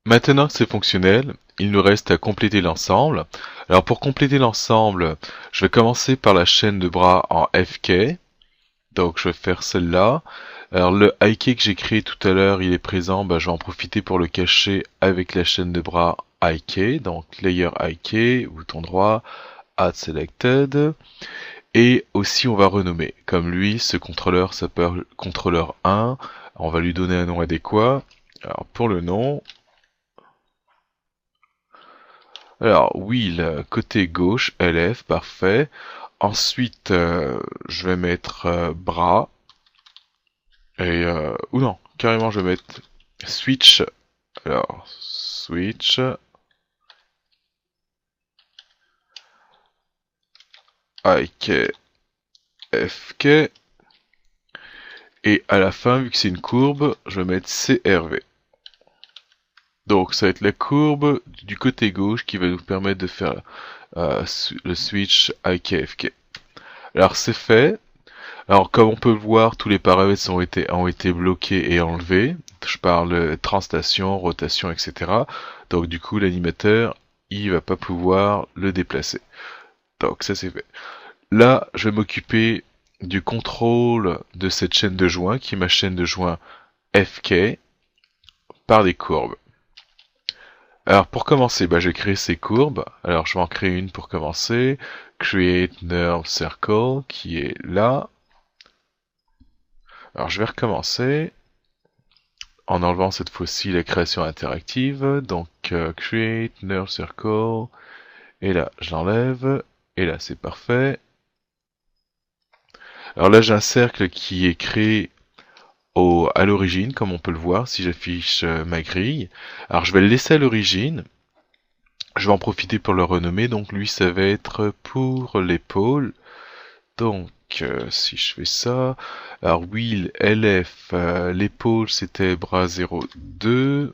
Maintenant que c'est fonctionnel, il nous reste à compléter l'ensemble. Alors pour compléter l'ensemble, je vais commencer par la chaîne de bras en FK. Donc je vais faire celle-là. Alors le IK que j'ai créé tout à l'heure, il est présent, je vais en profiter pour le cacher avec la chaîne de bras IK. Donc Layer IK, bouton droit, Add Selected. Et aussi on va renommer. Comme lui, ce contrôleur s'appelle contrôleur 1. On va lui donner un nom adéquat. Alors pour le nom, alors wheel côté gauche, LF, parfait. Ensuite, je vais mettre bras. Et ou non, carrément je vais mettre switch. Alors switch IK FK. Et à la fin, vu que c'est une courbe, je vais mettre CRV. Donc ça va être la courbe du côté gauche qui va nous permettre de faire le switch IKFK. Alors c'est fait. Alors comme on peut le voir, tous les paramètres ont été bloqués et enlevés. Je parle translation, rotation, etc. Donc du coup l'animateur, il va pas pouvoir le déplacer. Donc ça c'est fait. Là, je vais m'occuper du contrôle de cette chaîne de joint, qui est ma chaîne de joint FK, par des courbes. Alors pour commencer, je vais créer ces courbes. Alors je vais en créer une pour commencer. Create Nerve Circle, qui est là. Alors je vais recommencer en enlevant cette fois-ci la création interactive. Donc Create Nerve Circle. Et là, je l'enlève. Et là, c'est parfait. Alors là, j'ai un cercle qui est créé à l'origine, comme on peut le voir si j'affiche ma grille. Alors je vais le laisser à l'origine. Je vais en profiter pour le renommer. Donc lui, ça va être pour l'épaule. Donc si je fais ça, alors wheel LF, l'épaule c'était bras 0,2.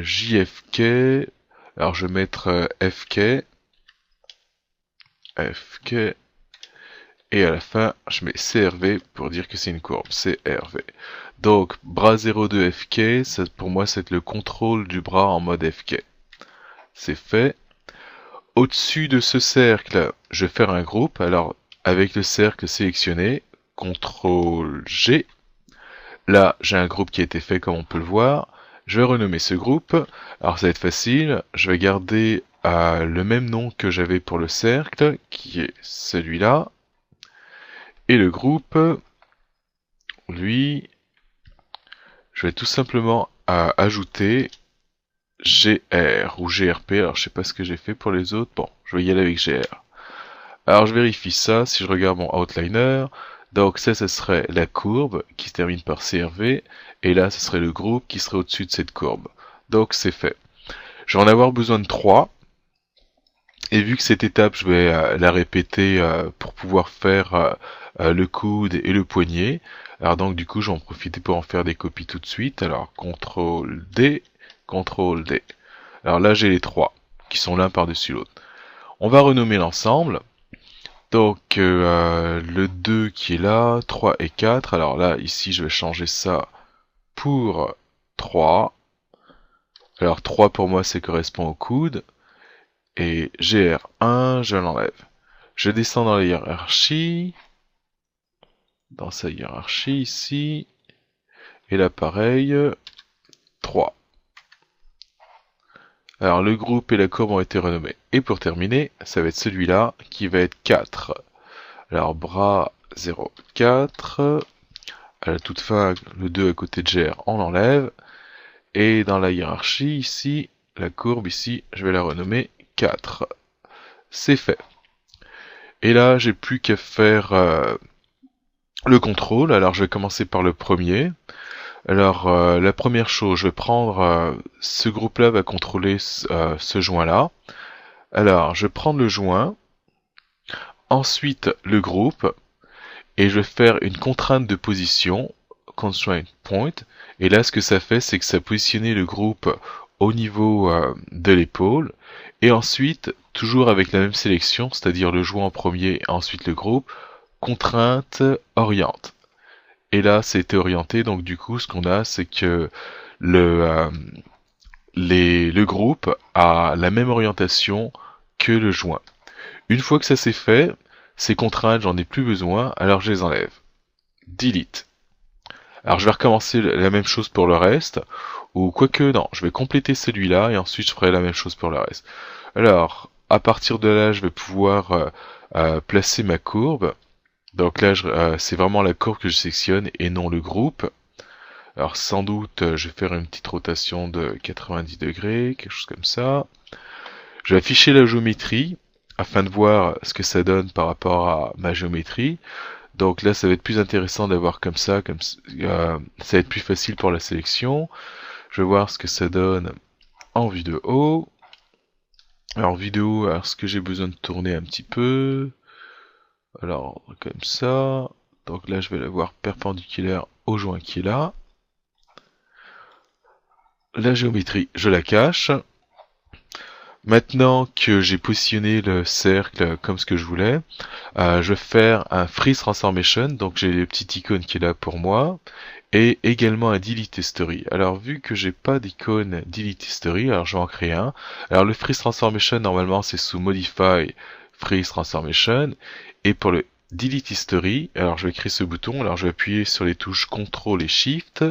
JFK, alors je vais mettre FK. FK. Et à la fin, je mets CRV pour dire que c'est une courbe, CRV. Donc, bras 0,2 FK, ça, pour moi, c'est le contrôle du bras en mode FK. C'est fait. Au-dessus de ce cercle, je vais faire un groupe. Alors, avec le cercle sélectionné, CTRL G. Là, j'ai un groupe qui a été fait comme on peut le voir. Je vais renommer ce groupe. Alors, ça va être facile. Je vais garder le même nom que j'avais pour le cercle, qui est celui-là. Et le groupe, lui, je vais tout simplement ajouter GR ou GRP. Alors je sais pas ce que j'ai fait pour les autres. Bon, je vais y aller avec GR. Alors je vérifie ça si je regarde mon outliner. Donc ça serait la courbe qui se termine par CRV. Et là, ce serait le groupe qui serait au-dessus de cette courbe. Donc c'est fait. Je vais en avoir besoin de 3. Et vu que cette étape, je vais la répéter pour pouvoir faire le coude et le poignet. Alors donc du coup, j'en profite pour en faire des copies tout de suite. Alors CTRL D, CTRL D. Alors là, j'ai les 3 qui sont l'un par-dessus l'autre. On va renommer l'ensemble. Donc le 2 qui est là, 3 et 4. Alors là, ici, je vais changer ça pour 3. Alors 3 pour moi, ça correspond au coude. Et GR1, je l'enlève. Je descends dans la hiérarchie. Dans sa hiérarchie ici. Et là pareil, 3. Alors le groupe et la courbe ont été renommés. Et pour terminer, ça va être celui-là qui va être 4. Alors bras 0, 4. À la toute fin, le 2 à côté de GR, on l'enlève. Et dans la hiérarchie ici, la courbe ici, je vais la renommer 4. C'est fait. Et là, j'ai plus qu'à faire le contrôle. Alors je vais commencer par le premier. Alors la première chose, je vais prendre ce groupe-là va contrôler ce joint-là. Alors je vais prendre le joint, ensuite le groupe, et je vais faire une contrainte de position, constraint point. Et là ce que ça fait, c'est que ça a positionné le groupe au niveau de l'épaule. Et ensuite, toujours avec la même sélection, c'est-à-dire le joint en premier et ensuite le groupe, contrainte oriente. Et là, c'était orienté, donc du coup, ce qu'on a, c'est que le groupe a la même orientation que le joint. Une fois que ça c'est fait, ces contraintes, j'en ai plus besoin, alors je les enlève. Delete. Alors je vais recommencer la même chose pour le reste, ou quoique non, je vais compléter celui-là et ensuite je ferai la même chose pour le reste. Alors, à partir de là, je vais pouvoir placer ma courbe. Donc là, c'est vraiment la courbe que je sélectionne et non le groupe. Alors sans doute, je vais faire une petite rotation de 90 degrés, quelque chose comme ça. Je vais afficher la géométrie afin de voir ce que ça donne par rapport à ma géométrie. Donc là, ça va être plus intéressant d'avoir comme ça, ça va être plus facile pour la sélection. Je vais voir ce que ça donne en vue de haut. Alors vue de haut, alors ce que j'ai besoin de tourner un petit peu. Alors comme ça. Donc là, je vais la voir perpendiculaire au joint qui est là. La géométrie, je la cache. Maintenant que j'ai positionné le cercle comme ce que je voulais, je vais faire un Freeze Transformation, donc j'ai les petites icônes qui est là pour moi, et également un Delete History. Alors vu que j'ai pas d'icône Delete History, alors je vais en créer un. Alors le Freeze Transformation, normalement c'est sous Modify Freeze Transformation, et pour le Delete History, alors je vais créer ce bouton, alors je vais appuyer sur les touches CTRL et SHIFT,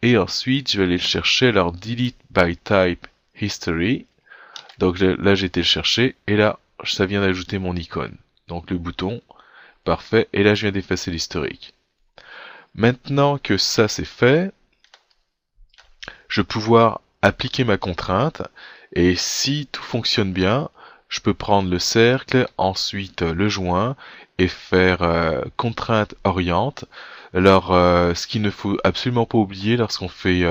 et ensuite je vais aller le chercher, alors Delete by Type History. Donc là j'ai été le chercher et là ça vient d'ajouter mon icône. Donc le bouton, parfait, et là je viens d'effacer l'historique. Maintenant que ça c'est fait, je vais pouvoir appliquer ma contrainte et si tout fonctionne bien, je peux prendre le cercle, ensuite le joint et faire contrainte oriente. Alors ce qu'il ne faut absolument pas oublier lorsqu'on fait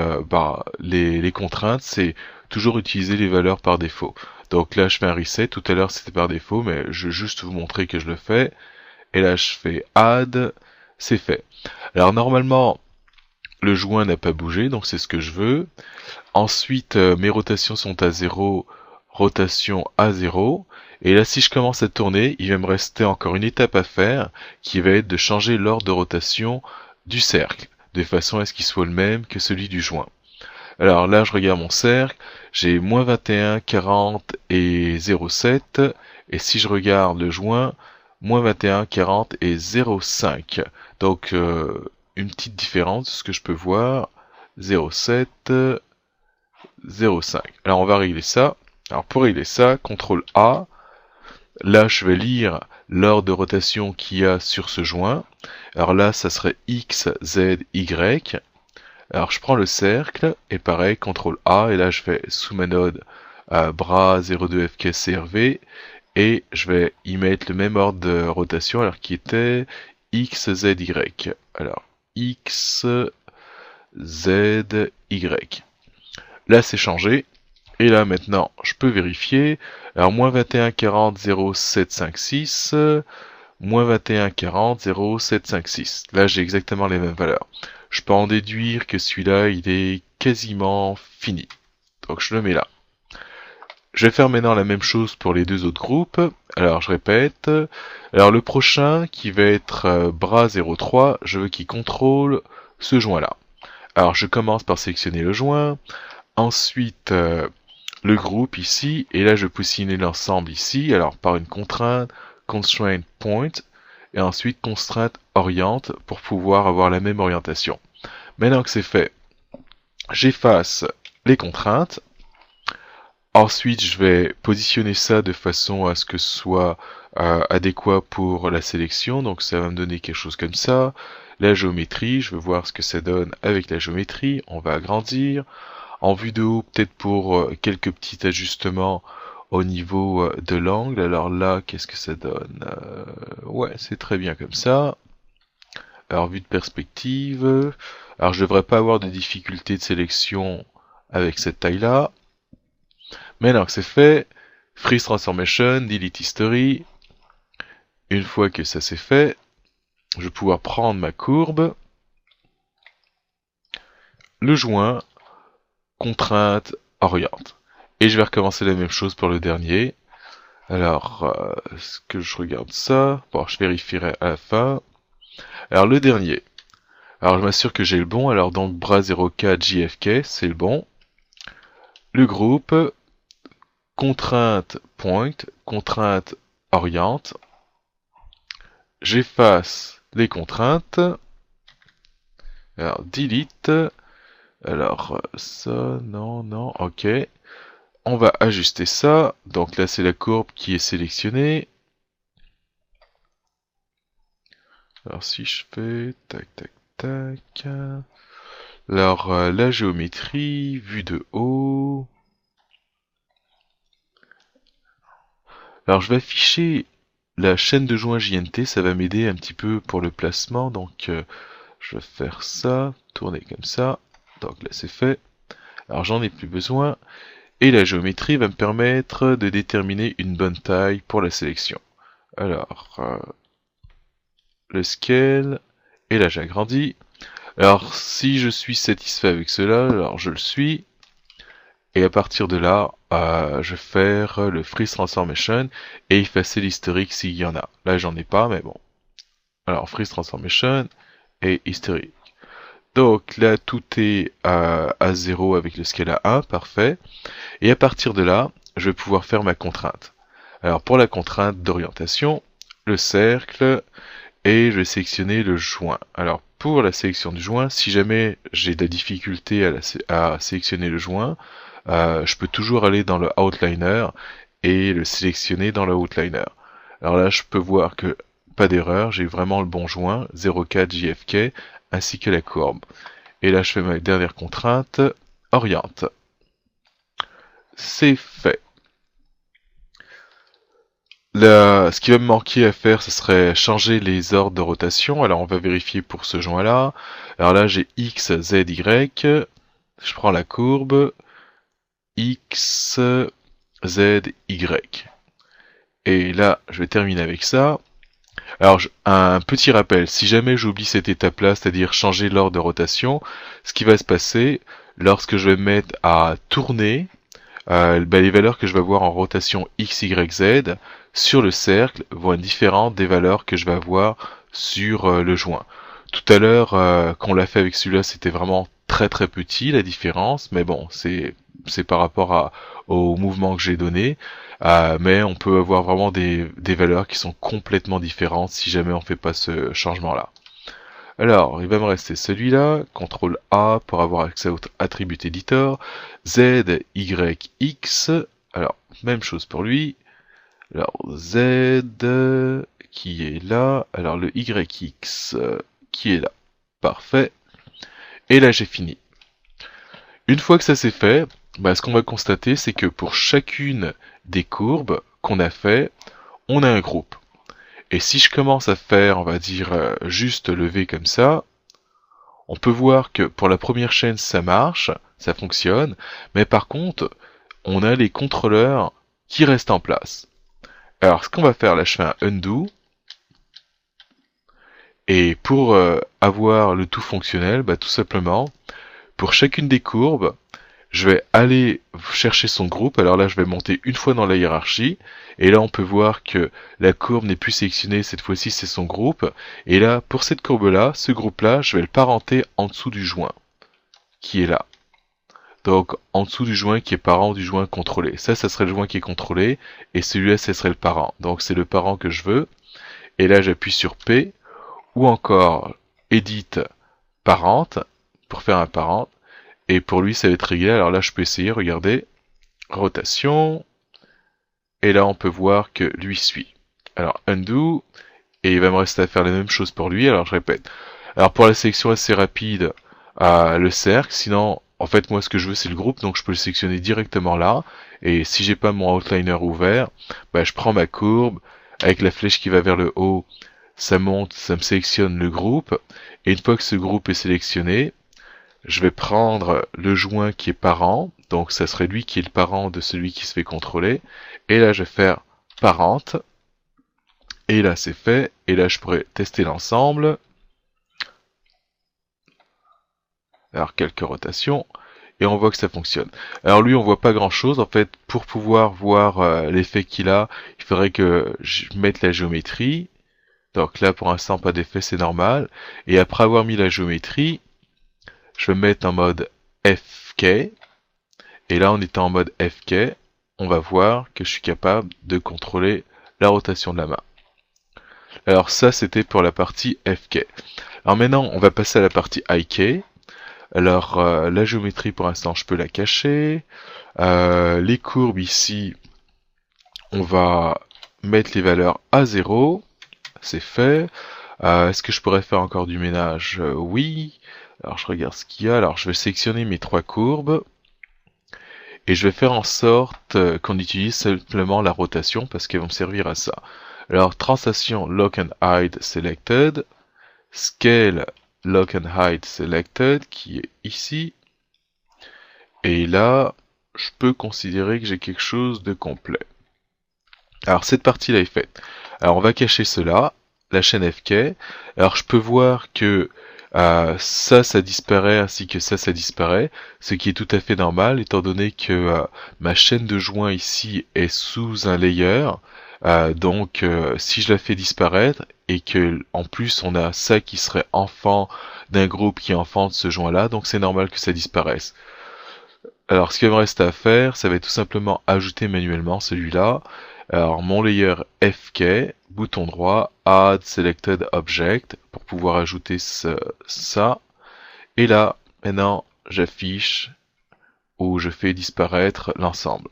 les contraintes, c'est toujours utiliser les valeurs par défaut. Donc là je fais un reset, tout à l'heure c'était par défaut, mais je vais juste vous montrer que je le fais. Et là je fais add, c'est fait. Alors normalement le joint n'a pas bougé, donc c'est ce que je veux. Ensuite mes rotations sont à 0, rotation à 0. Et là si je commence à tourner, il va me rester encore une étape à faire, qui va être de changer l'ordre de rotation du cercle, de façon à ce qu'il soit le même que celui du joint. Alors là, je regarde mon cercle, j'ai moins 21, 40 et 0,7. Et si je regarde le joint, moins 21, 40 et 0,5. Donc, une petite différence, ce que je peux voir, 0,7, 0,5. Alors, on va régler ça. Alors, pour régler ça, CTRL A. Là, je vais lire l'ordre de rotation qu'il y a sur ce joint. Alors là, ça serait X, Z, Y. Alors je prends le cercle, et pareil, CTRL A, et là je vais sous ma node bras 02 FK CRV, et je vais y mettre le même ordre de rotation, alors qui était X, Z, Y. Alors X, Z, Y. Là c'est changé, et là maintenant je peux vérifier. Alors moins 21, 40, 0, 7, 5, 6, moins 21, 40, 0, 7, 5, 6. Là j'ai exactement les mêmes valeurs. Je peux en déduire que celui-là, il est quasiment fini. Donc je le mets là. Je vais faire maintenant la même chose pour les deux autres groupes. Alors je répète. Alors le prochain, qui va être bras 03, je veux qu'il contrôle ce joint-là. Alors je commence par sélectionner le joint. Ensuite, le groupe ici. Et là, je vais positionner l'ensemble ici. Alors par une contrainte, constraint point. Et ensuite contrainte oriente pour pouvoir avoir la même orientation. Maintenant que c'est fait, j'efface les contraintes. Ensuite, je vais positionner ça de façon à ce que ce soit adéquat pour la sélection. Donc ça va me donner quelque chose comme ça. La géométrie, je veux voir ce que ça donne avec la géométrie. On va agrandir. En vue de haut, peut-être pour quelques petits ajustements au niveau de l'angle. Alors là, qu'est-ce que ça donne? Ouais, c'est très bien comme ça. Alors, vue de perspective. Alors, je ne devrais pas avoir de difficulté de sélection avec cette taille-là. Maintenant que c'est fait, Freeze Transformation, Delete History. Une fois que ça c'est fait, je vais pouvoir prendre ma courbe, le joint, contrainte, oriente. Et je vais recommencer la même chose pour le dernier. Alors, est-ce que je regarde ça? Bon, je vérifierai à la fin. Alors, le dernier. Alors je m'assure que j'ai le bon, alors donc bras 04 JFK, c'est le bon. Le groupe, contrainte point, contrainte oriente. J'efface les contraintes. Alors delete. Alors ça, non, non, ok. On va ajuster ça. Donc là c'est la courbe qui est sélectionnée. Alors si je fais tac tac tac. Alors la géométrie, vue de haut. Alors je vais afficher la chaîne de joint JNT, ça va m'aider un petit peu pour le placement. Donc je vais faire ça, tourner comme ça. Donc là c'est fait. Alors j'en ai plus besoin. Et la géométrie va me permettre de déterminer une bonne taille pour la sélection. Alors, le scale, et là j'agrandis. Alors si je suis satisfait avec cela, alors je le suis. Et à partir de là, je vais faire le freeze transformation et effacer l'historique s'il y en a. Là j'en ai pas, mais bon. Alors freeze transformation et historique. Donc là tout est à 0 avec le scale à 1, parfait. Et à partir de là, je vais pouvoir faire ma contrainte. Alors pour la contrainte d'orientation, le cercle, et je vais sélectionner le joint. Alors pour la sélection du joint, si jamais j'ai de la difficulté à sélectionner le joint, je peux toujours aller dans le outliner et le sélectionner dans le outliner. Alors là, je peux voir que pas d'erreur, j'ai vraiment le bon joint, 04 JFK, ainsi que la courbe. Et là, je fais ma dernière contrainte, oriente. C'est fait. Ce qui va me manquer à faire, ce serait changer les ordres de rotation. Alors on va vérifier pour ce joint-là. Alors là j'ai X, Z, Y. Je prends la courbe. X, Z, Y. Et là, je vais terminer avec ça. Alors, un petit rappel, si jamais j'oublie cette étape-là, c'est-à-dire changer l'ordre de rotation, ce qui va se passer, lorsque je vais me mettre à tourner, les valeurs que je vais avoir en rotation X, Y, Z sur le cercle vont être différentes des valeurs que je vais avoir sur le joint. Tout à l'heure, quand on l'a fait avec celui-là, c'était vraiment très très petit la différence, mais bon, c'est par rapport au mouvement que j'ai donné. Mais on peut avoir vraiment des valeurs qui sont complètement différentes si jamais on fait pas ce changement-là. Alors, il va me rester celui-là, CTRL A pour avoir accès au Attribute Editor, Z, Y, X, alors, même chose pour lui, alors, Z, qui est là, alors le YX, qui est là, parfait, et là j'ai fini. Une fois que ça c'est fait, ce qu'on va constater, c'est que pour chacune des courbes qu'on a fait, on a un groupe. Et si je commence à faire, on va dire, juste le V comme ça, on peut voir que pour la première chaîne, ça marche, ça fonctionne, mais par contre, on a les contrôleurs qui restent en place. Alors, ce qu'on va faire, là, je fais un undo, et pour avoir le tout fonctionnel, tout simplement, pour chacune des courbes, je vais aller chercher son groupe. Alors là, je vais monter une fois dans la hiérarchie. Et là, on peut voir que la courbe n'est plus sélectionnée. Cette fois-ci, c'est son groupe. Et là, pour cette courbe-là, ce groupe-là, je vais le parenter en dessous du joint, qui est là. Donc, en dessous du joint qui est parent du joint contrôlé. Ça serait le joint qui est contrôlé. Et celui-là, ce serait le parent. Donc, c'est le parent que je veux. Et là, j'appuie sur P. Ou encore, Edit Parent, pour faire un parent. Et pour lui, ça va être égal. Alors là, je peux essayer, regardez. Rotation. Et là, on peut voir que lui suit. Alors, undo. Et il va me rester à faire la même chose pour lui. Alors, je répète. Alors, pour la sélection assez rapide, le cercle. Sinon, en fait, moi, ce que je veux, c'est le groupe. Donc, je peux le sélectionner directement là. Et si j'ai pas mon outliner ouvert, je prends ma courbe. Avec la flèche qui va vers le haut, ça monte, ça me sélectionne le groupe. Et une fois que ce groupe est sélectionné, je vais prendre le joint qui est parent, donc ça serait lui qui est le parent de celui qui se fait contrôler, et là je vais faire parent, et là c'est fait, et là je pourrais tester l'ensemble. Alors quelques rotations, et on voit que ça fonctionne. Alors lui on voit pas grand chose, en fait pour pouvoir voir l'effet qu'il a, il faudrait que je mette la géométrie, Donc là, pour l'instant, pas d'effet, c'est normal. Et après avoir mis la géométrie, je vais me mettre en mode FK. Et là, en étant en mode FK, on va voir que je suis capable de contrôler la rotation de la main. Alors ça, c'était pour la partie FK. Alors maintenant, on va passer à la partie IK. Alors, la géométrie, pour l'instant, je peux la cacher. Les courbes ici, on va mettre les valeurs à 0. C'est fait. Est-ce que je pourrais faire encore du ménage? Oui. Alors, je regarde ce qu'il y a. Alors, je vais sélectionner mes 3 courbes. Et je vais faire en sorte qu'on utilise simplement la rotation parce qu'elles vont me servir à ça. Alors, translation Lock and Hide Selected. Scale Lock and Hide Selected, qui est ici. Et là, je peux considérer que j'ai quelque chose de complet. Alors, cette partie-là est faite. Alors, on va cacher cela, la chaîne FK. Alors, je peux voir que ça disparaît, ainsi que ça disparaît, ce qui est tout à fait normal, étant donné que ma chaîne de joint ici est sous un layer. Donc, si je la fais disparaître, et que en plus on a ça qui serait enfant d'un groupe qui est enfant de ce joint-là, donc c'est normal que ça disparaisse. Alors, ce qu'il me reste à faire, ça va être tout simplement ajouter manuellement celui-là. Alors, mon layer FK, bouton droit, Add Selected Object, pour pouvoir ajouter ça. Et là, maintenant, j'affiche ou je fais disparaître l'ensemble.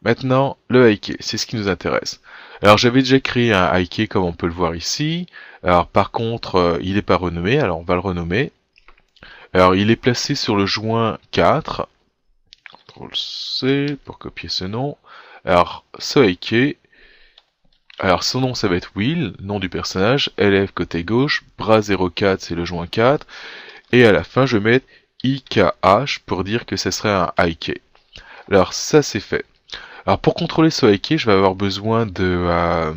Maintenant, le IK, c'est ce qui nous intéresse. Alors, j'avais déjà créé un IK comme on peut le voir ici. Alors, par contre, il n'est pas renommé, alors on va le renommer. Alors, il est placé sur le joint 4. CTRL-C pour copier ce nom. Alors, ce IK, alors son nom ça va être Will, nom du personnage, LF côté gauche, bras 04 c'est le joint 4, et à la fin je vais mettre IKH pour dire que ce serait un IK. Alors ça c'est fait. Alors pour contrôler ce IK, je vais avoir besoin de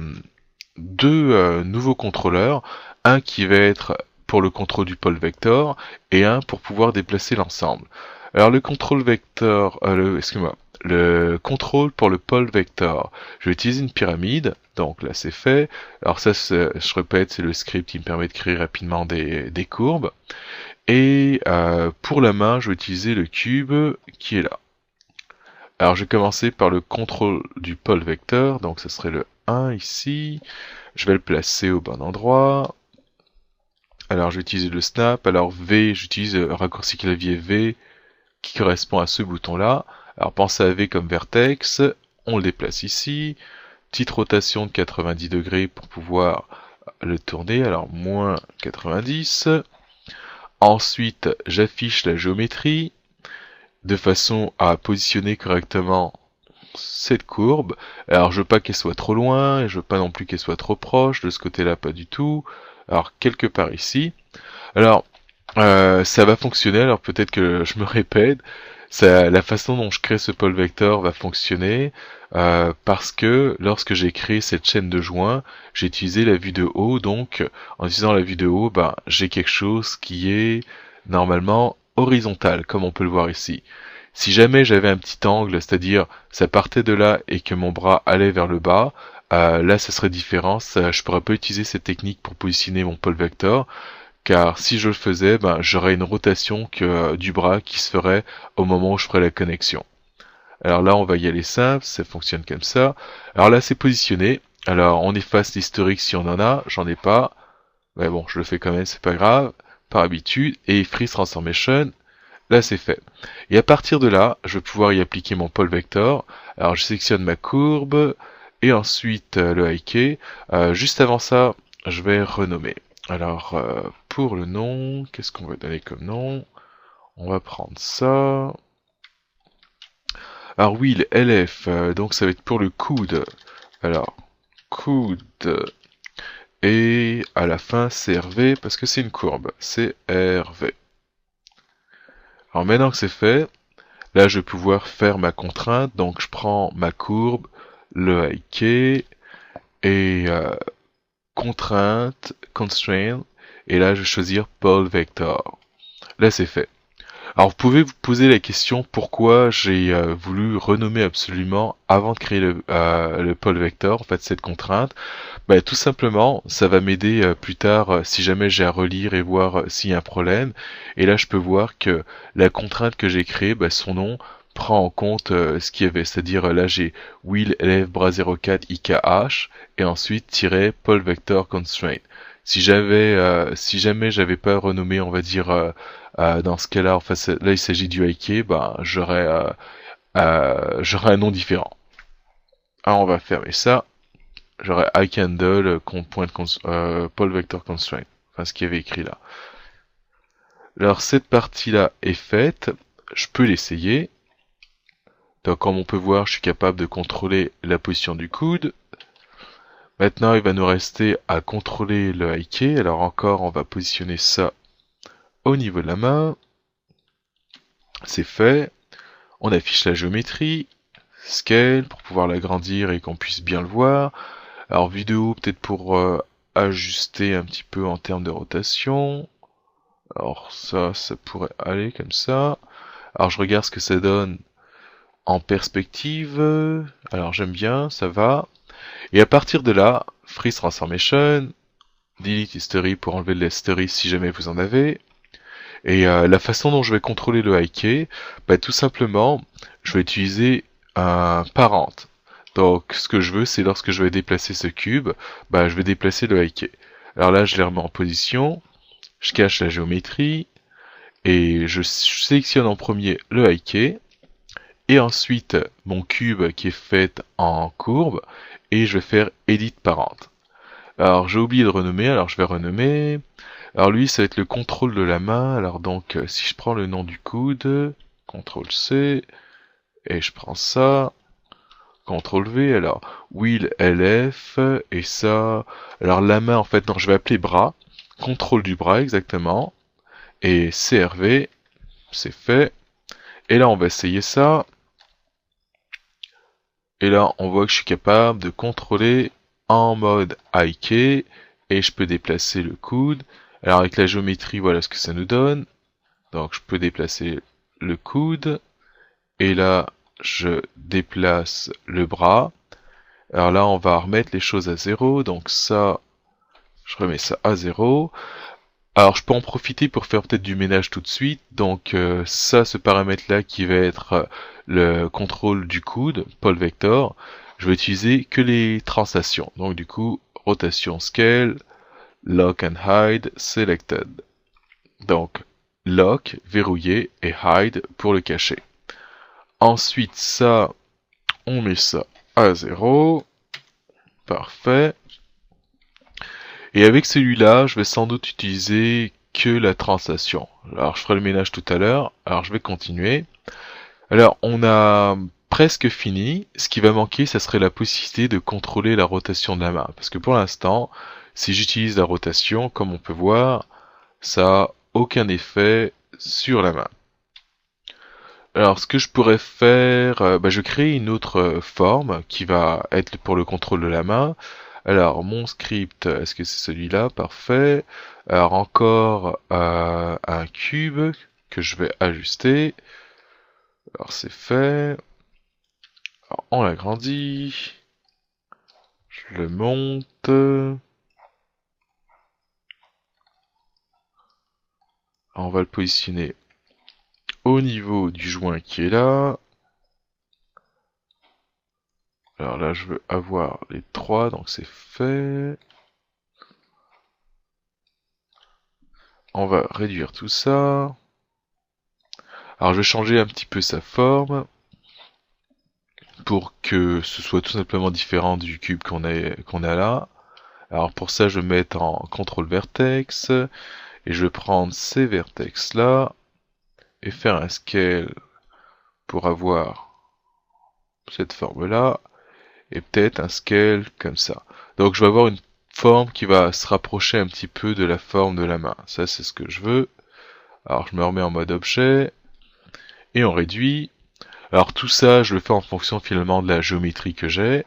deux nouveaux contrôleurs, un qui va être pour le contrôle du pôle vector, et un pour pouvoir déplacer l'ensemble. Alors le contrôle vecteur, excuse-moi, le contrôle pour le pôle vector, je vais utiliser une pyramide, donc là c'est fait. Alors ça, je répète, c'est le script qui me permet de créer rapidement des courbes. Et pour la main, je vais utiliser le cube qui est là. Alors je vais commencer par le contrôle du pôle vecteur, donc ce serait le 1 ici. Je vais le placer au bon endroit. Alors je vais utiliser le snap, alors V, j'utilise le raccourci clavier V, qui correspond à ce bouton-là. Alors pensez à V comme vertex, on le déplace ici, petite rotation de 90 degrés pour pouvoir le tourner, alors moins 90. Ensuite, j'affiche la géométrie de façon à positionner correctement cette courbe. Alors je veux pas qu'elle soit trop loin, et je veux pas non plus qu'elle soit trop proche, de ce côté-là pas du tout. Alors quelque part ici. Alors ça va fonctionner, alors peut-être que je me répète, la façon dont je crée ce pôle vecteur va fonctionner parce que lorsque j'ai créé cette chaîne de joints, j'ai utilisé la vue de haut, donc en utilisant la vue de haut, j'ai quelque chose qui est normalement horizontal, comme on peut le voir ici. Si jamais j'avais un petit angle, c'est-à-dire ça partait de là et que mon bras allait vers le bas, là ça serait différent, je pourrais pas utiliser cette technique pour positionner mon pôle vecteur, car si je le faisais, j'aurais une rotation du bras qui se ferait au moment où je ferais la connexion. Alors là, on va y aller simple, ça fonctionne comme ça. Alors là, c'est positionné. Alors, on efface l'historique si on en a, j'en ai pas. Mais bon, je le fais quand même, c'est pas grave, par habitude. Et Freeze Transformation, là, c'est fait. Et à partir de là, je vais pouvoir y appliquer mon pôle vector. Alors, je sélectionne ma courbe, et ensuite le IK. Juste avant ça, je vais renommer. Alors, pour le nom, qu'est-ce qu'on va donner comme nom? On va prendre ça. Alors oui, le LF, donc ça va être pour le coude. Alors, coude, et à la fin, CRV, parce que c'est une courbe. CRV. Alors maintenant que c'est fait, là je vais pouvoir faire ma contrainte. Donc je prends ma courbe, le IK, et contrainte, constraint, et là je vais choisir pôle vector. Là c'est fait. Alors vous pouvez vous poser la question pourquoi j'ai voulu renommer absolument avant de créer le pole vector, en fait cette contrainte. Bah, tout simplement, ça va m'aider plus tard si jamais j'ai à relire et voir s'il y a un problème. Et là je peux voir que la contrainte que j'ai créée, bah, son nom prend en compte ce qu'il y avait, c'est-à-dire là j'ai will elef bras 04 ikh et ensuite tiret pole vector constraint. Si jamais j'avais pas renommé, on va dire dans ce cas-là, enfin là il s'agit du IK, ben j'aurais un nom différent. Alors on va fermer ça. J'aurais iCandle pole vector constraint. Enfin ce qu'il y avait écrit là. Alors cette partie-là est faite. Je peux l'essayer. Donc comme on peut voir, je suis capable de contrôler la position du coude. Maintenant, il va nous rester à contrôler le IK. Alors encore, on va positionner ça au niveau de la main. C'est fait. On affiche la géométrie, scale, pour pouvoir l'agrandir et qu'on puisse bien le voir. Alors vidéo, peut-être pour ajuster un petit peu en termes de rotation. Alors ça pourrait aller comme ça. Alors je regarde ce que ça donne en perspective. Alors j'aime bien, ça va. Et à partir de là, Freeze Transformation, Delete History pour enlever de l'history si jamais vous en avez. Et la façon dont je vais contrôler le IK, bah, tout simplement, je vais utiliser un parent. Donc ce que je veux, c'est lorsque je vais déplacer ce cube, bah, je vais déplacer le IK. Alors là, je les remets en position, je cache la géométrie, et je sélectionne en premier le IK, et ensuite mon cube qui est fait en courbe, et je vais faire Edit Parent. Alors j'ai oublié de renommer, alors je vais renommer. Alors lui, ça va être le contrôle de la main. Alors donc, si je prends le nom du coude, CTRL C, et je prends ça, CTRL V, alors Will LF, et ça, alors la main en fait, non, je vais appeler bras, contrôle du bras exactement, et CRV, c'est fait. Et là, on va essayer ça. Et là, on voit que je suis capable de contrôler en mode IK, et je peux déplacer le coude. Alors avec la géométrie, voilà ce que ça nous donne. Donc je peux déplacer le coude. Et là, je déplace le bras. Alors là, on va remettre les choses à 0. Donc ça, je remets ça à 0. Alors je peux en profiter pour faire peut-être du ménage tout de suite. Donc ça, ce paramètre-là qui va être le contrôle du coude, pole vector, je vais utiliser que les translations. Donc du coup, rotation scale, lock and hide selected. Donc lock, verrouillé, et hide pour le cacher. Ensuite, ça, on met ça à 0. Parfait. Et avec celui-là, je vais sans doute utiliser que la translation. Alors, je ferai le ménage tout à l'heure. Alors, je vais continuer. Alors, on a presque fini. Ce qui va manquer, ça serait la possibilité de contrôler la rotation de la main. Parce que pour l'instant, si j'utilise la rotation, comme on peut voir, ça n'a aucun effet sur la main. Alors, ce que je pourrais faire, je crée une autre forme qui va être pour le contrôle de la main. Alors, mon script, est-ce que c'est celui-là? Parfait. Alors, encore un cube que je vais ajuster. Alors, c'est fait. Alors, on l'agrandit. Je le monte. Alors, on va le positionner au niveau du joint qui est là. Alors là, je veux avoir les 3, donc c'est fait. On va réduire tout ça. Alors je vais changer un petit peu sa forme pour que ce soit tout simplement différent du cube qu'on a là. Alors pour ça, je vais mettre en contrôle vertex et je vais prendre ces vertex là et faire un scale pour avoir cette forme là et peut-être un scale comme ça. Donc je vais avoir une forme qui va se rapprocher un petit peu de la forme de la main. Ça, c'est ce que je veux. Alors je me remets en mode objet et on réduit. Alors tout ça, je le fais en fonction finalement de la géométrie que j'ai.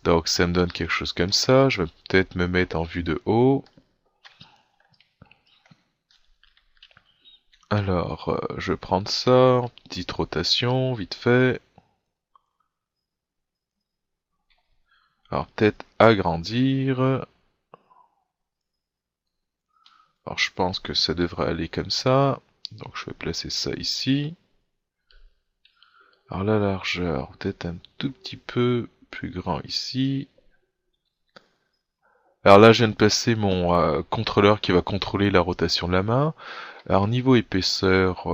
Donc ça me donne quelque chose comme ça. Je vais peut-être me mettre en vue de haut. Alors, je vais prendre ça, petite rotation, vite fait. Alors, peut-être agrandir. Alors, je pense que ça devrait aller comme ça. Donc, je vais placer ça ici. Alors, la largeur, peut-être un tout petit peu plus grand ici. Alors là, je viens de placer mon contrôleur qui va contrôler la rotation de la main. Alors niveau épaisseur,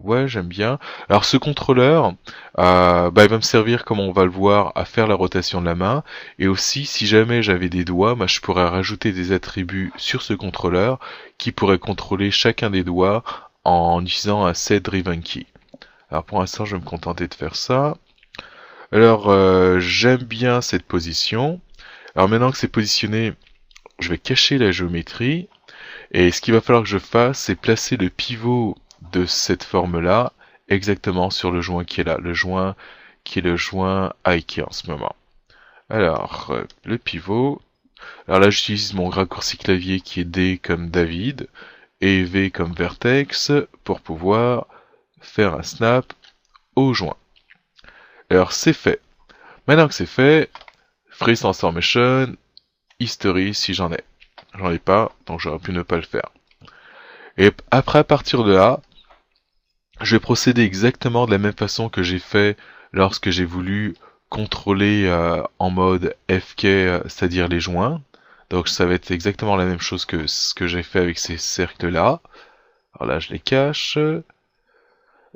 ouais, j'aime bien. Alors ce contrôleur, il va me servir, comme on va le voir, à faire la rotation de la main. Et aussi, si jamais j'avais des doigts, je pourrais rajouter des attributs sur ce contrôleur qui pourraient contrôler chacun des doigts en utilisant un set driven key. Alors pour l'instant, je vais me contenter de faire ça. Alors j'aime bien cette position. Alors maintenant que c'est positionné, je vais cacher la géométrie. Et ce qu'il va falloir que je fasse, c'est placer le pivot de cette forme-là exactement sur le joint qui est là, le joint qui est le joint Ikea en ce moment. Alors, le pivot. Alors là, j'utilise mon raccourci clavier qui est D comme David et V comme vertex pour pouvoir faire un snap au joint. Alors, c'est fait. Maintenant que c'est fait, Freeze Transformation, History si j'en ai. J'en ai pas, donc j'aurais pu ne pas le faire. Et après, à partir de là, je vais procéder exactement de la même façon que j'ai fait lorsque j'ai voulu contrôler en mode FK, c'est-à-dire les joints. Donc ça va être exactement la même chose que ce que j'ai fait avec ces cercles-là. Alors là, je les cache.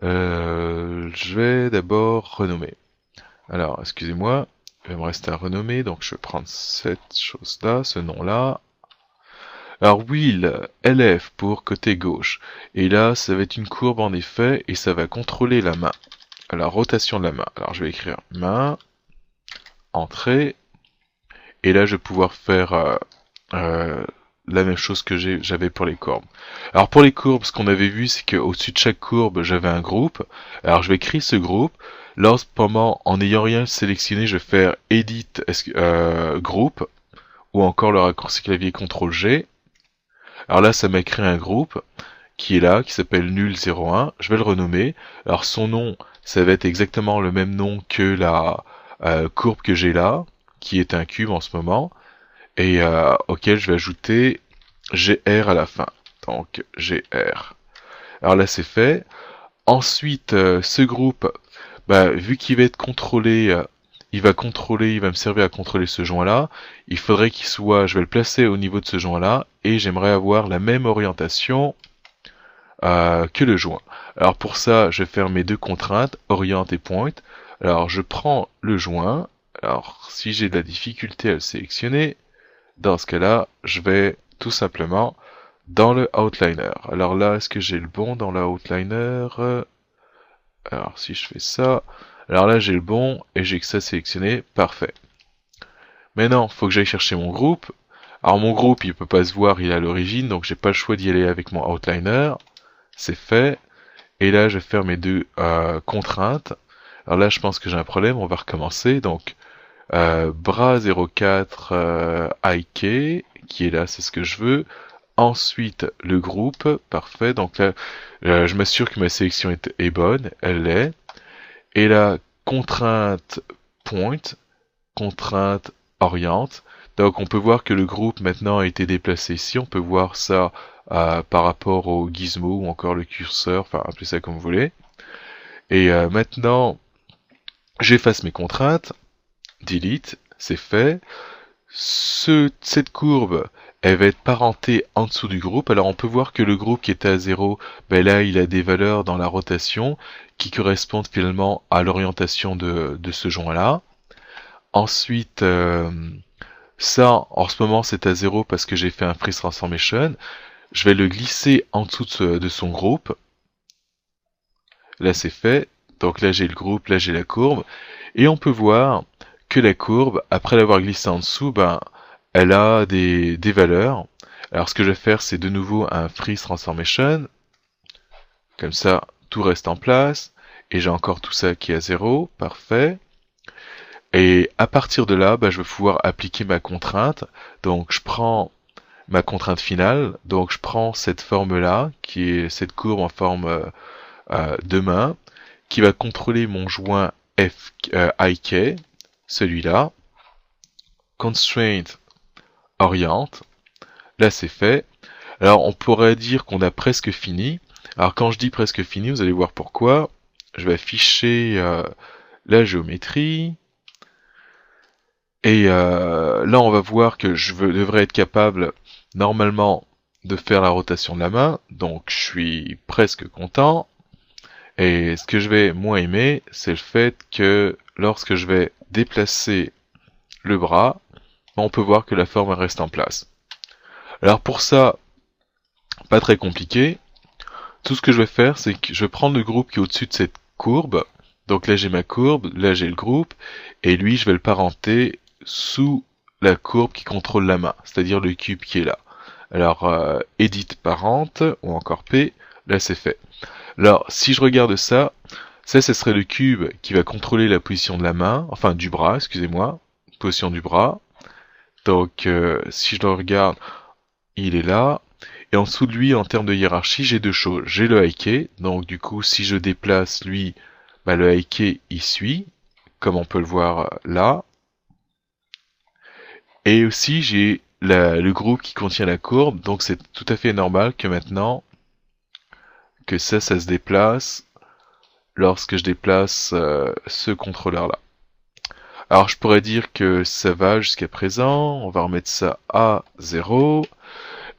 Je vais d'abord renommer. Alors, excusez-moi, il me reste à renommer, donc je vais prendre cette chose-là, ce nom-là. Alors wheel, LF pour côté gauche. Et là, ça va être une courbe en effet, et ça va contrôler la main. La rotation de la main. Alors je vais écrire main, entrée, et là je vais pouvoir faire la même chose que j'avais pour les courbes. Alors pour les courbes, ce qu'on avait vu, c'est qu'au-dessus de chaque courbe, j'avais un groupe. Alors je vais créer ce groupe. Lorsqu'en en n'ayant rien sélectionné, je vais faire Edit groupe, ou encore le raccourci clavier CTRL G. Alors là, ça m'a créé un groupe qui est là, qui s'appelle nul01. Je vais le renommer. Alors son nom, ça va être exactement le même nom que la courbe que j'ai là, qui est un cube en ce moment, et auquel je vais ajouter GR à la fin. Donc GR. Alors là, c'est fait. Ensuite, ce groupe, vu qu'il va être contrôlé, il va me servir à contrôler ce joint-là. Il faudrait qu'il soit, je vais le placer au niveau de ce joint-là, et j'aimerais avoir la même orientation que le joint. Alors pour ça, je vais faire mes deux contraintes, orient et point. Alors je prends le joint. Alors si j'ai de la difficulté à le sélectionner, dans ce cas-là, je vais tout simplement dans le outliner. Alors là, est-ce que j'ai le bon dans le outliner? Alors si je fais ça, alors là j'ai le bon et j'ai que ça sélectionné, parfait. Maintenant, il faut que j'aille chercher mon groupe. Alors mon groupe, il peut pas se voir, il est à l'origine, donc j'ai pas le choix d'y aller avec mon outliner. C'est fait. Et là, je vais faire mes deux contraintes. Alors là, je pense que j'ai un problème, on va recommencer. Donc, bras 04 IK, qui est là, c'est ce que je veux. Ensuite, le groupe, parfait. Donc là, je m'assure que ma sélection est bonne, elle l'est. Et là, contrainte point, contrainte oriente. Donc on peut voir que le groupe maintenant a été déplacé ici. On peut voir ça par rapport au gizmo ou encore le curseur, enfin appelez ça comme vous voulez. Et maintenant, j'efface mes contraintes. Delete, c'est fait. Cette courbe, elle va être parentée en dessous du groupe. Alors on peut voir que le groupe qui était à 0, là il a des valeurs dans la rotation qui correspondent finalement à l'orientation de ce joint-là. Ensuite, ça en ce moment c'est à 0 parce que j'ai fait un freeze transformation. Je vais le glisser en dessous de son groupe. Là c'est fait. Donc là j'ai le groupe, là j'ai la courbe. Et on peut voir que la courbe, après l'avoir glissée en dessous, elle a des valeurs. Alors ce que je vais faire, c'est de nouveau un freeze transformation. Comme ça, tout reste en place. Et j'ai encore tout ça qui est à 0. Parfait. Et à partir de là, je vais pouvoir appliquer ma contrainte. Donc je prends ma contrainte finale. Donc je prends cette forme-là, qui est cette courbe en forme de main, qui va contrôler mon joint IK, celui-là. Constraint oriente. Là c'est fait. Alors on pourrait dire qu'on a presque fini. Alors quand je dis presque fini, vous allez voir pourquoi. Je vais afficher la géométrie. Et là on va voir que devrais être capable normalement de faire la rotation de la main. Donc je suis presque content. Et ce que je vais moins aimer, c'est le fait que lorsque je vais déplacer le bras, on peut voir que la forme reste en place. Alors pour ça, pas très compliqué. Tout ce que je vais faire, c'est que je vais prendre le groupe qui est au-dessus de cette courbe. Donc là j'ai ma courbe, là j'ai le groupe, et lui je vais le parenter sous la courbe qui contrôle la main, c'est-à-dire le cube qui est là. Alors edit parente, ou encore P, là c'est fait. Alors si je regarde ça, ce serait le cube qui va contrôler la position de la main, enfin du bras, excusez-moi, position du bras. Donc si je le regarde, il est là. Et en dessous de lui, en termes de hiérarchie, j'ai deux choses. J'ai le hiké, donc du coup, si je déplace lui, bah, le hiké il suit, comme on peut le voir là. Et aussi, j'ai le groupe qui contient la courbe, donc c'est tout à fait normal que maintenant, que ça se déplace lorsque je déplace ce contrôleur-là. Alors je pourrais dire que ça va jusqu'à présent, on va remettre ça à 0.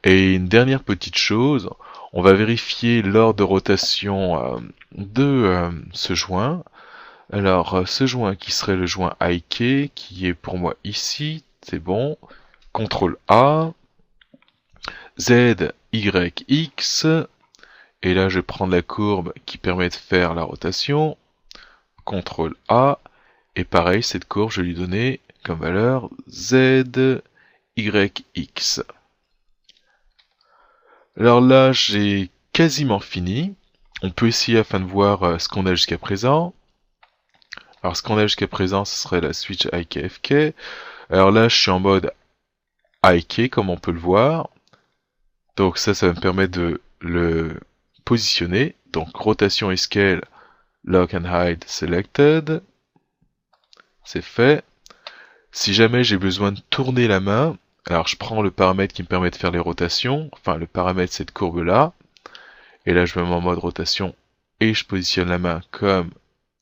Et une dernière petite chose, on va vérifier l'ordre de rotation de ce joint. Alors ce joint qui serait le joint IK, qui est pour moi ici, c'est bon. CTRL A, Z, Y, X, et là je vais prendre la courbe qui permet de faire la rotation. CTRL A, et pareil, cette courbe, je vais lui donner comme valeur Z, Y, X. Alors là, j'ai quasiment fini. On peut essayer afin de voir ce qu'on a jusqu'à présent. Alors ce qu'on a jusqu'à présent, ce serait la switch IK-FK. Alors là, je suis en mode IK, comme on peut le voir. Donc ça va me permettre de le positionner. Donc rotation et scale, lock and hide selected. C'est fait. Si jamais j'ai besoin de tourner la main, alors je prends le paramètre qui me permet de faire les rotations, enfin le paramètre cette courbe là, et là je me mets en mode rotation et je positionne la main comme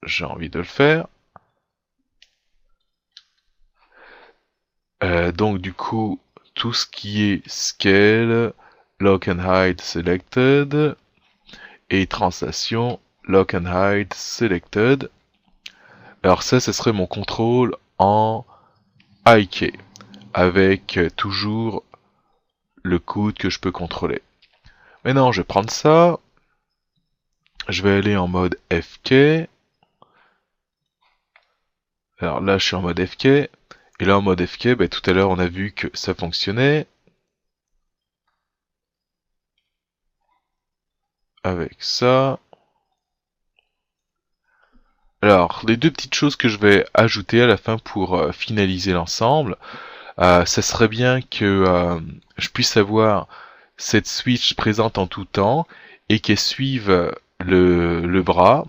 j'ai envie de le faire. Donc du coup, tout ce qui est scale, lock and hide selected, et translation, lock and hide selected. Alors ça, ce serait mon contrôle en IK, avec toujours le coude que je peux contrôler. Maintenant, je vais prendre ça, je vais aller en mode FK. Alors là, je suis en mode FK, et là, en mode FK, bah, tout à l'heure, on a vu que ça fonctionnait. Avec ça. Alors, les deux petites choses que je vais ajouter à la fin pour finaliser l'ensemble, ça serait bien que je puisse avoir cette switch présente en tout temps et qu'elle suive le bras,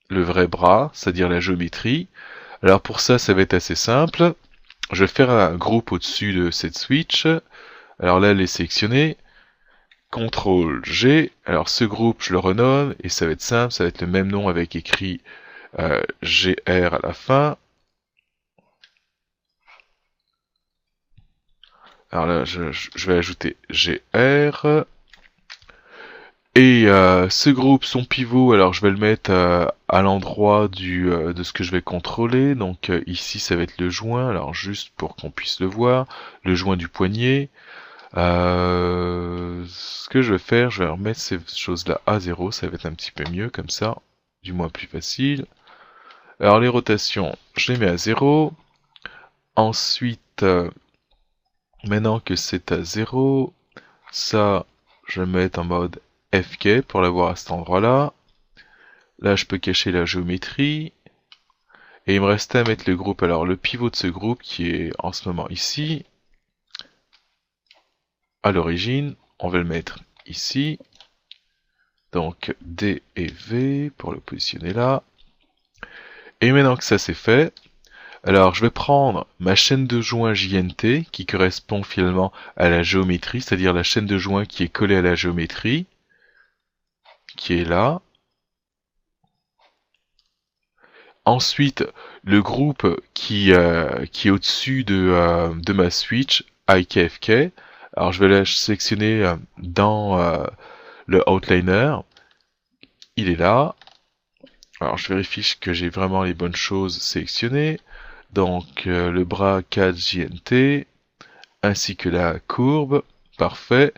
le vrai bras, c'est-à-dire la géométrie. Alors pour ça, ça va être assez simple. Je vais faire un groupe au-dessus de cette switch. Alors là, elle est sélectionnée. CTRL G. Alors ce groupe, je le renomme et ça va être simple, ça va être le même nom avec écrit GR à la fin. Alors là, je vais ajouter GR. Et ce groupe, son pivot, alors je vais le mettre à l'endroit de ce que je vais contrôler. Donc ici, ça va être le joint. Alors juste pour qu'on puisse le voir, le joint du poignet. Ce que je vais faire, je vais remettre ces choses-là à 0. Ça va être un petit peu mieux comme ça, du moins plus facile. Alors les rotations, je les mets à 0. Ensuite, maintenant que c'est à 0, ça, je vais mettre en mode FK pour l'avoir à cet endroit-là. Là, je peux cacher la géométrie. Et il me reste à mettre le groupe. Alors, le pivot de ce groupe qui est en ce moment ici. à l'origine, on va le mettre ici. Donc D et V pour le positionner là. Et maintenant que ça c'est fait, alors je vais prendre ma chaîne de joints JNT qui correspond finalement à la géométrie, c'est-à-dire la chaîne de joints qui est collée à la géométrie, qui est là. Ensuite, le groupe qui est au-dessus de ma switch IKFK. Alors je vais la sélectionner dans le outliner. Il est là. Alors je vérifie que j'ai vraiment les bonnes choses sélectionnées. Donc le bras 4 JNT ainsi que la courbe. Parfait.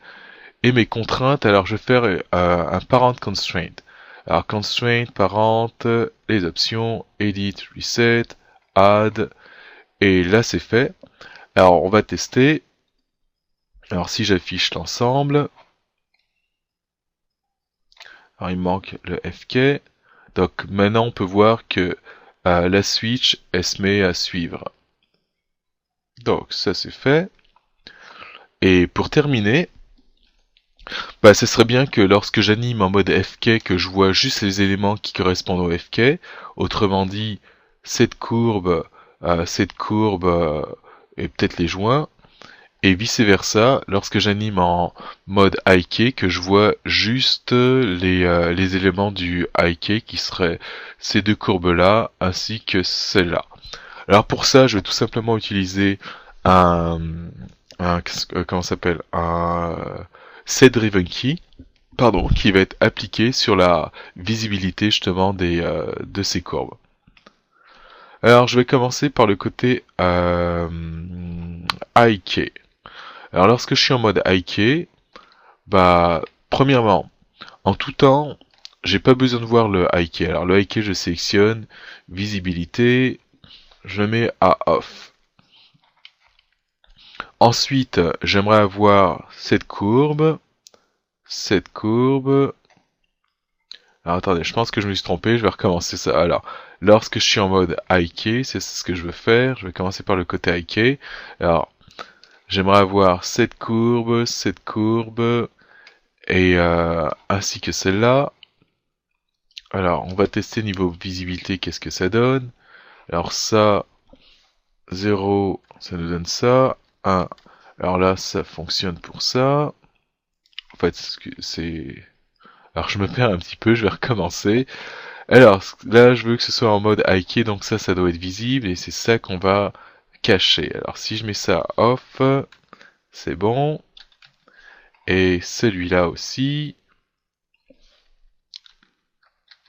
Et mes contraintes, alors je vais faire un parent constraint. Alors constraint, parent, les options, edit, reset, add, et là c'est fait. Alors on va tester. Alors si j'affiche l'ensemble, alors il me manque le FK. Donc maintenant on peut voir que la switch elle se met à suivre. Donc ça c'est fait. Et pour terminer, bah, ce serait bien que lorsque j'anime en mode FK, que je vois juste les éléments qui correspondent au FK, autrement dit, cette courbe et peut-être les joints, et vice versa, lorsque j'anime en mode IK, que je vois juste les éléments du IK qui seraient ces deux courbes-là, ainsi que celle-là. Alors pour ça, je vais tout simplement utiliser un, comment ça s'appelle, un set driven key, pardon, qui va être appliqué sur la visibilité justement de ces courbes. Alors je vais commencer par le côté IK. Alors lorsque je suis en mode IK, bah premièrement, en tout temps, j'ai pas besoin de voir le IK. Alors le IK, je sélectionne visibilité, je mets à off. Ensuite, j'aimerais avoir cette courbe. Alors attendez, je pense que je me suis trompé, je vais recommencer ça. Alors, lorsque je suis en mode IK, c'est ce que je veux faire. Je vais commencer par le côté IK. Alors, j'aimerais avoir cette courbe, et ainsi que celle-là. Alors, on va tester niveau visibilité, qu'est-ce que ça donne. Alors ça, 0, ça nous donne ça. 1, alors là, ça fonctionne pour ça. En fait, c'est... Alors je me perds un petit peu, je vais recommencer. Alors là, je veux que ce soit en mode IK, donc ça doit être visible, et c'est ça qu'on va cacher. Alors si je mets ça off, c'est bon. Et celui-là aussi.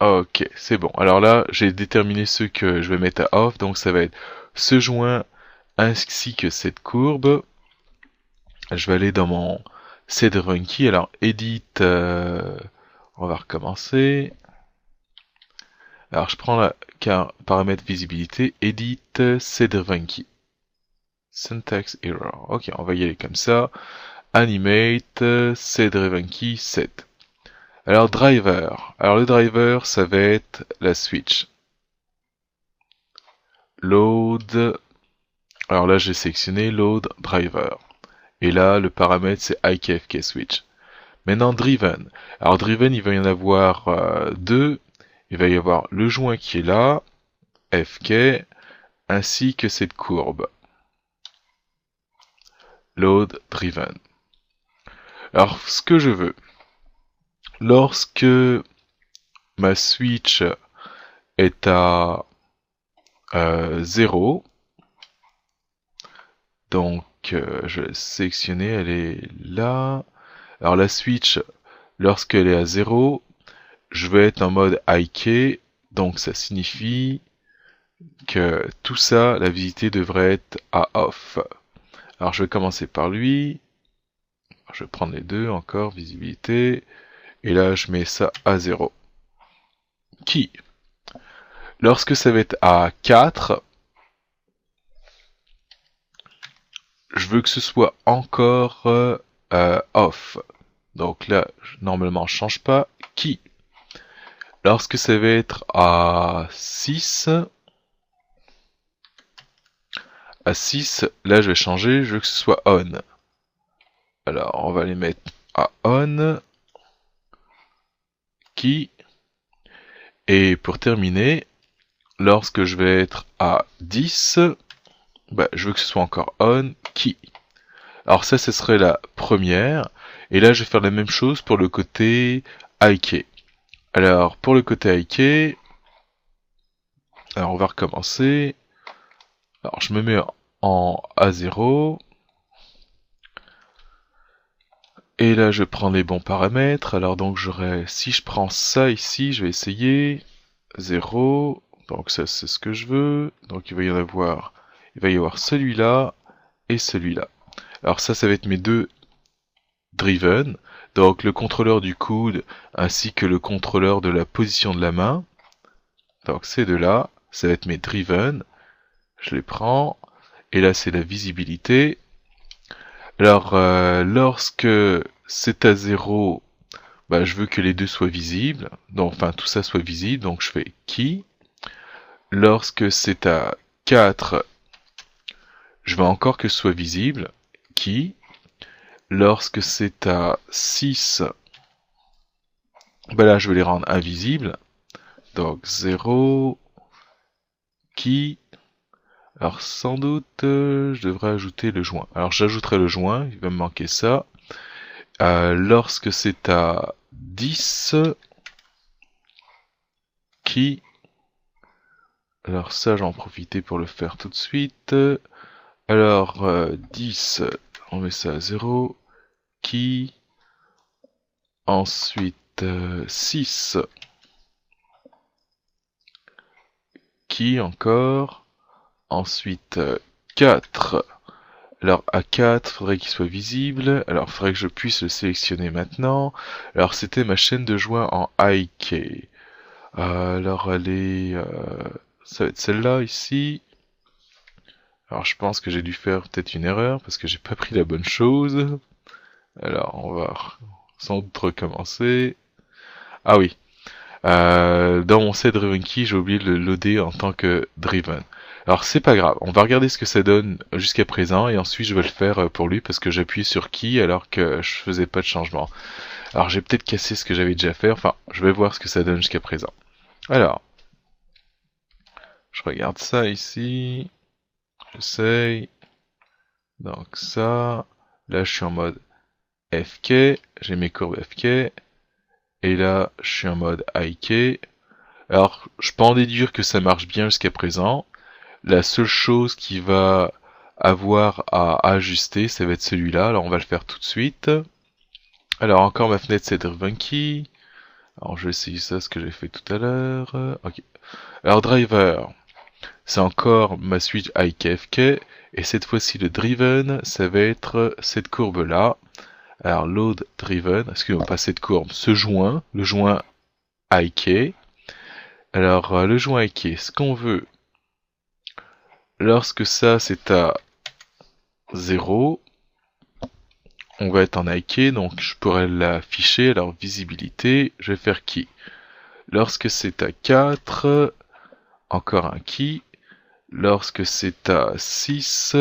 Ok, c'est bon. Alors là, j'ai déterminé ceux que je vais mettre à off, donc ça va être ce joint ainsi que cette courbe. Je vais aller dans mon set key. Alors edit, on va recommencer. Alors je prends la paramètre visibilité, edit set key. Syntax error. Ok, on va y aller comme ça. Animate set key set. Alors driver. Alors le driver, ça va être la switch. Load. Alors là, j'ai sélectionné load driver. Et là, le paramètre, c'est IKFK switch. Maintenant, driven. Alors, driven, il va y en avoir deux. Il va y avoir le joint qui est là, FK, ainsi que cette courbe. Load driven. Alors, ce que je veux, lorsque ma switch est à 0, donc je vais sélectionner, elle est là. Alors la switch, lorsqu'elle est à 0, je vais être en mode IK, donc ça signifie que tout ça, la visibilité devrait être à off. Alors je vais commencer par lui. Je vais prendre les deux encore, visibilité. Et là, je mets ça à 0. Qui, lorsque ça va être à 4, je veux que ce soit encore off. Donc là, normalement, je change pas. Qui, lorsque ça va être à 6, là je vais changer, je veux que ce soit on. Alors, on va les mettre à on, key, et pour terminer, lorsque je vais être à 10, bah, je veux que ce soit encore on, key. Alors ça, ce serait la première, et là, je vais faire la même chose pour le côté IK. Alors, pour le côté IK, alors on va recommencer. Alors, je me mets en A0. Et là, je prends les bons paramètres. Alors donc, j'aurai, si je prends ça ici, je vais essayer 0. Donc ça, c'est ce que je veux. Donc il va y avoir celui-là et celui-là. Alors ça va être mes deux driven. Donc le contrôleur du coude ainsi que le contrôleur de la position de la main. Donc ces deux-là, ça va être mes driven. Je les prends. Et là, c'est la visibilité. Alors, lorsque c'est à 0, bah, je veux que les deux soient visibles. Donc, enfin, tout ça soit visible. Donc, je fais key. Lorsque c'est à 4, je veux encore que ce soit visible. Key. Lorsque c'est à 6, bah là, je vais les rendre invisibles. Donc, 0, key. Alors, sans doute, je devrais ajouter le joint. Alors, j'ajouterai le joint. Il va me manquer ça. Lorsque c'est à 10, key. Alors ça, j'en profiter pour le faire tout de suite. Alors, 10, on met ça à 0. Key. Ensuite, 6. Key encore. Ensuite, 4. Alors, à 4, faudrait qu'il soit visible. Alors, il faudrait que je puisse le sélectionner maintenant. Alors, c'était ma chaîne de joint en IK. Alors, elle est... ça va être celle-là, ici. Alors je pense que j'ai dû faire peut-être une erreur parce que j'ai pas pris la bonne chose. Alors on va sans doute recommencer. Ah oui, dans mon set driven key, j'ai oublié de le loader en tant que driven. Alors c'est pas grave, on va regarder ce que ça donne jusqu'à présent et ensuite je vais le faire pour lui parce que j'appuie sur key alors que je faisais pas de changement. Alors j'ai peut-être cassé ce que j'avais déjà fait, enfin je vais voir ce que ça donne jusqu'à présent. Alors, je regarde ça ici. J'essaye. Donc ça, là je suis en mode FK, j'ai mes courbes FK, et là je suis en mode IK. Alors je peux en déduire que ça marche bien jusqu'à présent. La seule chose qui va avoir à ajuster, ça va être celui-là, alors on va le faire tout de suite. Alors encore ma fenêtre c'est Driven Key. Alors je vais essayer ça, ce que j'ai fait tout à l'heure. Ok. Alors driver, c'est encore ma suite IKFK, et cette fois-ci le driven, ça va être cette courbe-là. Alors load driven, excusez-moi, pas cette courbe, ce joint, le joint IK. Alors le joint IK, ce qu'on veut, lorsque ça c'est à 0, on va être en IK, donc je pourrais l'afficher. Alors visibilité, je vais faire key. Lorsque c'est à 4, encore un key. Lorsque c'est à 6,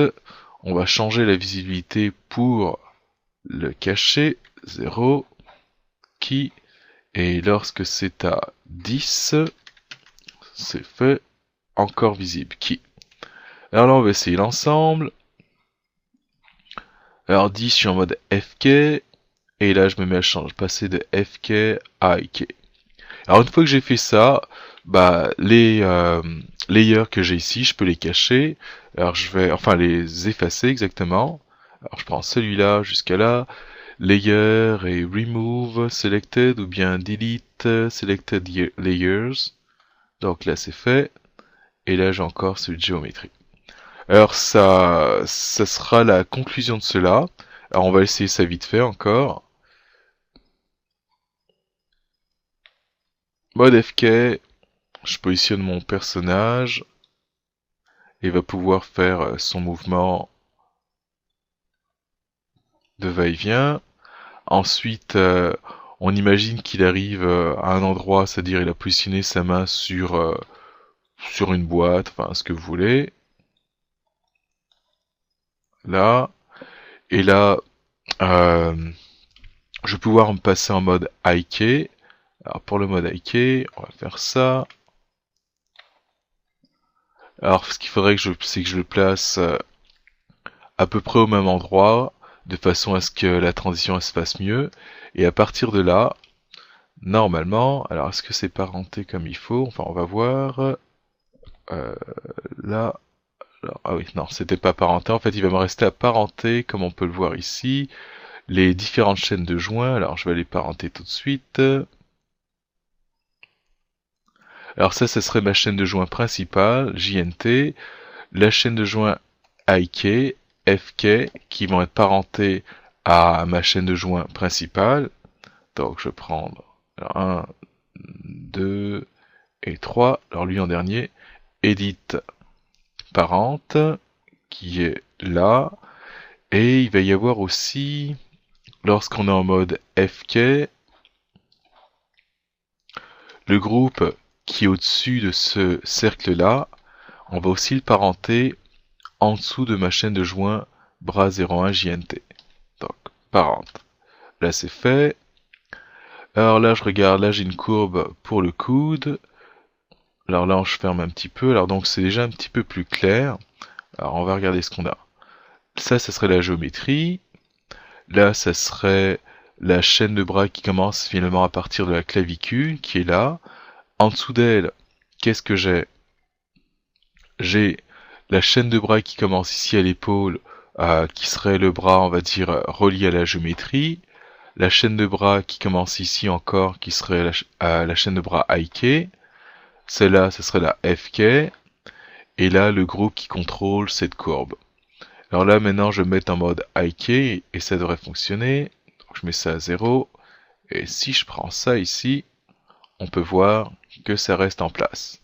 on va changer la visibilité pour le cacher, 0, key. Et lorsque c'est à 10, c'est fait, encore visible, key. Alors là, on va essayer l'ensemble. Alors 10, je suis en mode FK, et là, je me mets à changer, passer de FK à IK. Alors une fois que j'ai fait ça, bah les layers que j'ai ici, je peux les cacher. Alors je vais, enfin les effacer exactement. Alors je prends celui-là jusqu'à là, layer et remove selected ou bien delete selected layers. Donc là c'est fait. Et là j'ai encore celui de géométrie. Alors ça sera la conclusion de cela. Alors on va essayer ça vite fait encore. Mode FK, je positionne mon personnage et va pouvoir faire son mouvement de va-et-vient. Ensuite, on imagine qu'il arrive à un endroit, c'est-à-dire il a positionné sa main sur une boîte, enfin ce que vous voulez. Là. Et là, je vais pouvoir me passer en mode IK. Alors pour le mode IK, on va faire ça. Alors ce qu'il faudrait c'est que je le place à peu près au même endroit, de façon à ce que la transition elle se fasse mieux. Et à partir de là, normalement, alors est-ce que c'est parenté comme il faut? Enfin on va voir. Là, alors, ah oui, non, c'était pas parenté. En fait, il va me rester à parenter, comme on peut le voir ici, les différentes chaînes de joints. Alors je vais les parenter tout de suite. Alors ça, ce serait ma chaîne de joint principale, JNT, la chaîne de joint IK, FK, qui vont être parentées à ma chaîne de joint principale. Donc je vais prendre alors, 1, 2 et 3. Alors lui en dernier, edit parente, qui est là. Et il va y avoir aussi, lorsqu'on est en mode FK, le groupe qui est au-dessus de ce cercle-là, on va aussi le parenter en dessous de ma chaîne de joint bras 01 JNT. Donc, parente. Là, c'est fait. Alors là, je regarde, là, j'ai une courbe pour le coude. Alors là, je ferme un petit peu. Alors donc, c'est déjà un petit peu plus clair. Alors, on va regarder ce qu'on a. Ça serait la géométrie. Là, ça serait la chaîne de bras qui commence finalement à partir de la clavicule, qui est là. En dessous d'elle, qu'est-ce que j'ai? J'ai la chaîne de bras qui commence ici à l'épaule, qui serait le bras, on va dire, relié à la géométrie. La chaîne de bras qui commence ici encore, qui serait la chaîne de bras IK. Celle-là, ce serait la FK. Et là, le groupe qui contrôle cette courbe. Alors là, maintenant, je vais mettre en mode IK et ça devrait fonctionner. Donc, je mets ça à 0. Et si je prends ça ici, on peut voir que ça reste en place.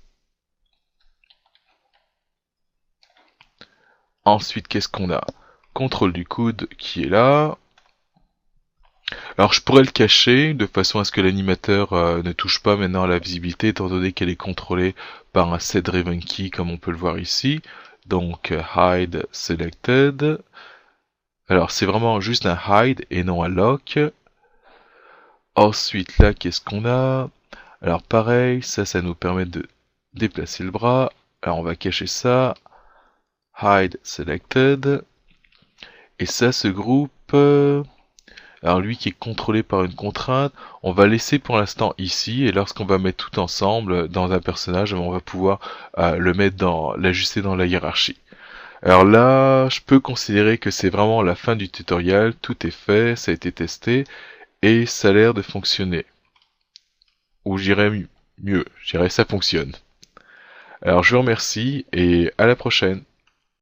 Ensuite, qu'est-ce qu'on a? Contrôle du coude qui est là. Alors je pourrais le cacher de façon à ce que l'animateur ne touche pas maintenant à la visibilité étant donné qu'elle est contrôlée par un set driven key comme on peut le voir ici. Donc hide selected. Alors c'est vraiment juste un hide et non un lock. Ensuite là qu'est-ce qu'on a? Alors pareil, ça nous permet de déplacer le bras. Alors on va cacher ça. Hide selected. Et ça, ce groupe, alors lui qui est contrôlé par une contrainte, on va laisser pour l'instant ici, et lorsqu'on va mettre tout ensemble dans un personnage, on va pouvoir le mettre l'ajuster dans la hiérarchie. Alors là, je peux considérer que c'est vraiment la fin du tutoriel, tout est fait, ça a été testé, et ça a l'air de fonctionner. Ou j'irais mieux, je dirais ça fonctionne. Alors je vous remercie, et à la prochaine.